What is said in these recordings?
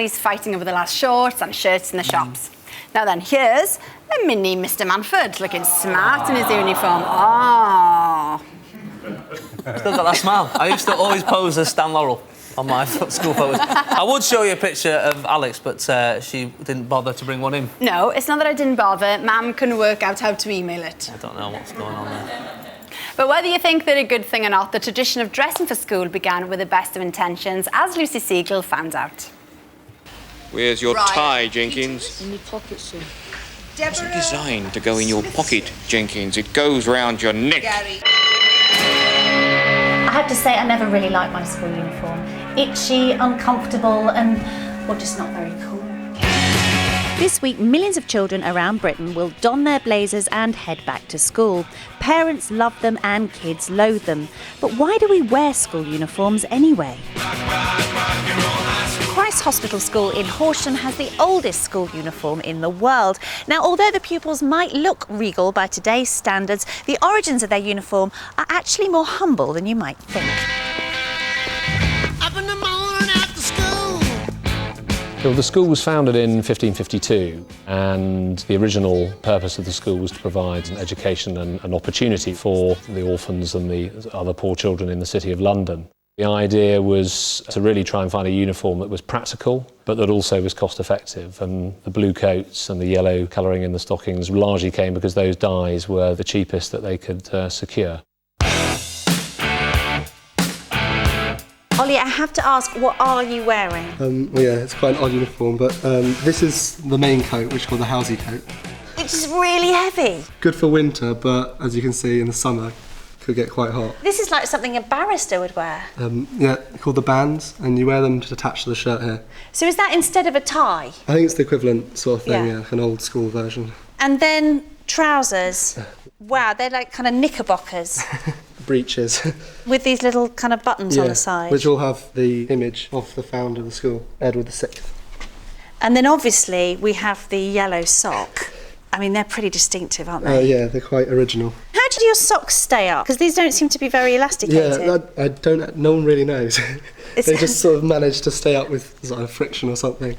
families fighting over the last shorts and shirts in the shops. Now then, here's a mini Mr. Manford, looking smart in his uniform. Oh. Still got that smile. I used to always pose as Stan Laurel on my school photos. I would show you a picture of Alex, but she didn't bother to bring one in. No, it's not that I didn't bother. Mum couldn't work out how to email it. I don't know what's going on there. But whether you think they're a good thing or not, the tradition of dressing for school began with the best of intentions, as Lucy Siegel found out. Where's your tie, Jenkins? In your pocket, sir. It's designed to go in your pocket, Jenkins. It goes round your neck. I have to say I never really liked my school uniform. Itchy, uncomfortable and, well, just not very cool. This week, millions of children around Britain will don their blazers and head back to school. Parents love them and kids loathe them. But why do we wear school uniforms anyway? Christ Hospital School in Horsham has the oldest school uniform in the world. Now, although the pupils might look regal by today's standards, the origins of their uniform are actually more humble than you might think. Well, the school was founded in 1552, and the original purpose of the school was to provide an education and an opportunity for the orphans and the other poor children in the City of London. The idea was to really try and find a uniform that was practical, but that also was cost-effective, and the blue coats and the yellow colouring in the stockings largely came because those dyes were the cheapest that they could secure. Ollie, I have to ask, what are you wearing? Well, yeah, it's quite an odd uniform, but this is the main coat, which is called the housey coat. It's just really heavy. Good for winter, but as you can see in the summer, could get quite hot. This is like something a barrister would wear. Yeah, called the bands, and you wear them just attached to the shirt here. So is that instead of a tie? I think it's the equivalent sort of thing, Yeah. yeah, an old school version. And then trousers. Wow, they're like kind of knickerbockers. Breeches. With these little kind of buttons on Yeah, the side. which all have the image of the founder of the school, Edward VI. And then obviously we have the yellow sock. I mean, they're pretty distinctive, aren't they? Yeah, they're quite original. How do your socks stay up? Because these don't seem to be very elasticated. Yeah, I don't. No one really knows. They just sort of manage to stay up with sort of friction or something.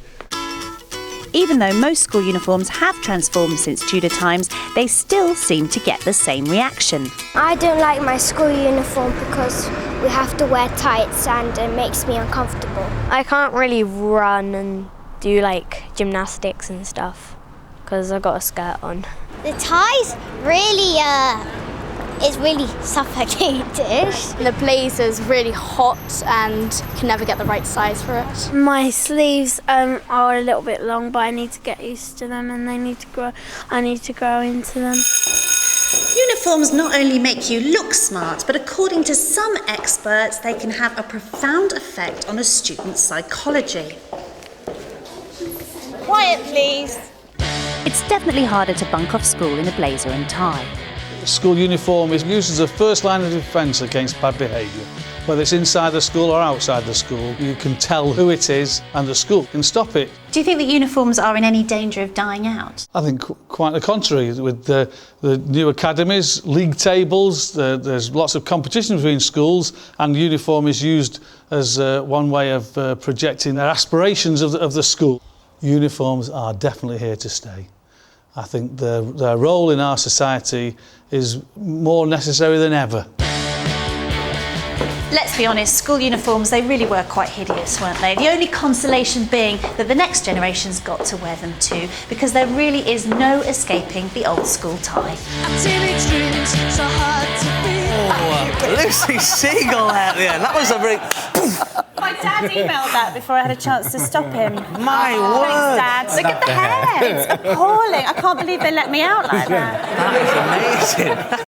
Even though most school uniforms have transformed since Tudor times, they still seem to get the same reaction. I don't like my school uniform because we have to wear tights and it makes me uncomfortable. I can't really run and do like gymnastics and stuff because I've got a skirt on. The tie's really, it's really suffocating. The blazer's really hot and can never get the right size for it. My sleeves are a little bit long, but I need to get used to them and they need to grow. I need to grow into them. Uniforms not only make you look smart, but according to some experts, they can have a profound effect on a student's psychology. Quiet, please. It's definitely harder to bunk off school in a blazer and tie. School uniform is used as a first line of defence against bad behaviour. Whether it's inside the school or outside the school, you can tell who it is and the school can stop it. Do you think that uniforms are in any danger of dying out? I think quite the contrary. With the new academies, league tables, there's lots of competition between schools, and uniform is used as one way of projecting their aspirations of the school. Uniforms are definitely here to stay. I think their role in our society is more necessary than ever. Let's be honest, school uniforms, they really were quite hideous, weren't they? The only consolation being that the next generation's got to wear them too, because there really is no escaping the old school tie. Oh, Lucy Siegel out there. That was a very... My dad emailed that before I had a chance to stop him. My word! Thanks, Dad. Look at the hair. It's appalling. I can't believe they let me out like that. That is amazing.